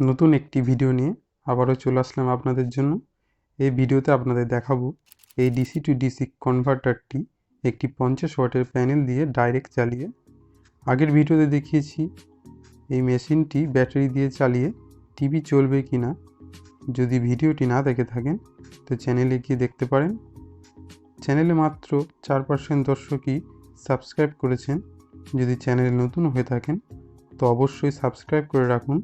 নতুন একটি ভিডিও নিয়ে আবারও চলে আসলাম আপনাদের জন্য। এই ভিডিওতে আপনাদের দেখাবো এই ডিসি টু ডিসি কনভার্টারটি একটি 50 ওয়াটের প্যানেল দিয়ে ডাইরেক্ট চালিয়ে। আগের ভিডিওতে দেখিয়েছি এই মেশিনটি ব্যাটারি দিয়ে চালিয়ে টিভি চলবে কি না। যদি ভিডিওটি না দেখে থাকেন তো চ্যানেলে গিয়ে দেখতে পারেন। চ্যানেলে মাত্র 4% দর্শকই সাবস্ক্রাইব করেছেন। যদি চ্যানেলে নতুন হয়ে থাকেন তো অবশ্যই সাবস্ক্রাইব করে রাখুন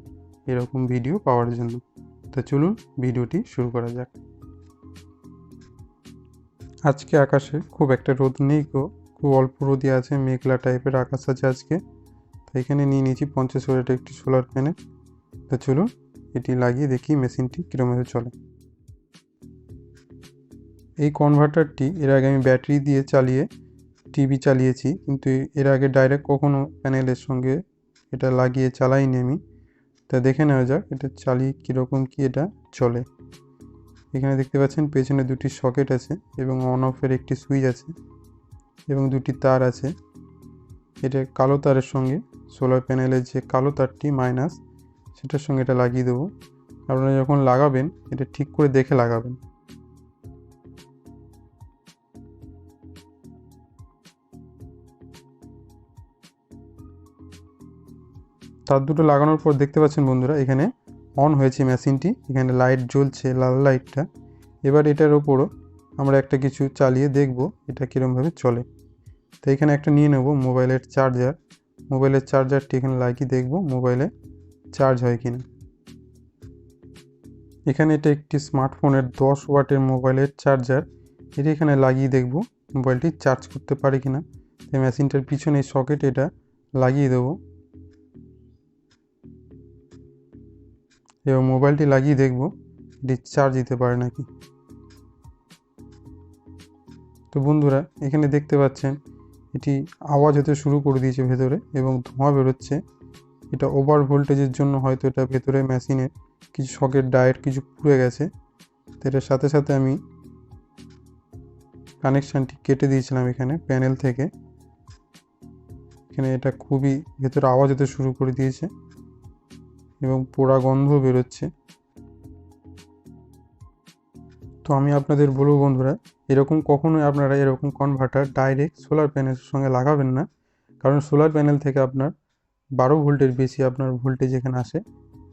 এরকম ভিডিও পাওয়ার জন্য। তো চলুন ভিডিওটি শুরু করা যাক। আজকে আকাশে খুব একটা রোদ নেই গো, খুব অল্প রোদই আছে, মেঘলা টাইপের আকাশ আছে আজকে। তো এখানে নিয়ে নিয়েছি 50 ওয়াটের একটি সোলার প্যানেল। তো চলুন এটি লাগিয়ে দেখি মেশিনটি কীরকমভাবে চলে। এই কনভার্টারটি এর আগে আমি ব্যাটারি দিয়ে চালিয়ে টিভি চালিয়েছি, কিন্তু এর আগে ডাইরেক্ট কখনো প্যানেলের সঙ্গে এটা লাগিয়ে চালাইনি আমি। তা দেখে নেওয়া যাক এটা চালিয়ে কীরকম কি এটা চলে। এখানে দেখতে পাচ্ছেন পেছনে দুটি সকেট আছে এবং অন অফের একটি সুইচ আছে এবং দুটি তার আছে। এটা কালো তারের সঙ্গে সোলার প্যানেলের যে কালো তারটি মাইনাস সেটার সঙ্গে এটা লাগিয়ে দেবো। আপনারা যখন লাগাবেন এটা ঠিক করে দেখে লাগাবেন। তার দুটো লাগানোর পর দেখতে পাচ্ছেন বন্ধুরা এখানে অন হয়েছে মেশিনটি, এখানে লাইট জ্বলছে লাল লাইটটা। এবার এটার ওপরও আমরা একটা কিছু চালিয়ে দেখব এটা কীরকমভাবে চলে। তো এখানে একটা নিয়ে নেব মোবাইলের চার্জার। মোবাইলের চার্জারটি এখানে লাগিয়ে দেখব মোবাইলে চার্জ হয় কিনা। এখানে এটা একটি স্মার্টফোনের 10 ওয়াটের মোবাইলের চার্জার। এটি এখানে লাগিয়ে দেখব মোবাইলটি চার্জ করতে পারে কিনা। এই মেশিনটার পিছনে সকেট এটা লাগিয়ে দেবো এবং মোবাইলটি লাগিয়ে দেখব এটি চার্জ দিতে পারে নাকি। তো বন্ধুরা এখানে দেখতে পাচ্ছেন এটি আওয়াজ হতে শুরু করে দিয়েছে ভেতরে এবং ধোঁয়া বেরোচ্ছে। এটা ওভার ভোল্টেজের জন্য হয়তো এটা ভেতরে মেশিনে কিছু সকেট ডায়েট কিছু পুড়ে গেছে। তো এটার সাথে সাথে আমি কানেকশানটি কেটে দিয়েছিলাম এখানে প্যানেল থেকে। এখানে এটা খুবই ভেতরে আওয়াজ হতে শুরু করে দিয়েছে এবং পোড়া গন্ধ বেরোচ্ছে। তো আমি আপনাদের বলবো বন্ধুরা এরকম কখনোই আপনারা এরকম কনভার্টার ডাইরেক্ট সোলার প্যানেলের সঙ্গে লাগাবেন না, কারণ সোলার প্যানেল থেকে আপনার 12 ভোল্টের বেশি আপনার ভোল্টেজ এখানে আসে,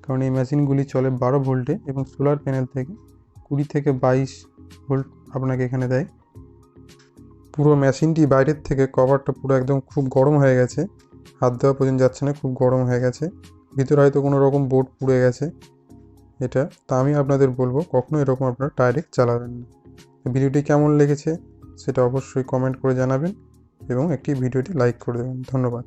কারণ এই মেশিনগুলি চলে 12 ভোল্টে এবং সোলার প্যানেল থেকে 20 থেকে 22 ভোল্ট আপনাকে এখানে দেয়। পুরো মেশিনটি বাইরের থেকে কভারটা পুরো একদম খুব গরম হয়ে গেছে, হাত দেওয়া পর্যন্ত যাচ্ছে না, খুব গরম হয়ে গেছে। ভিতরে হয়তো কোনো রকম বোর্ড পুড়ে গেছে এটা। তা আমি আপনাদের বলবো কখনো এরকম আপনারা ডাইরেক্ট চালাবেন না। ভিডিওটি কেমন লেগেছে সেটা অবশ্যই কমেন্ট করে জানাবেন এবং একটি ভিডিওটি লাইক করে দেবেন। ধন্যবাদ।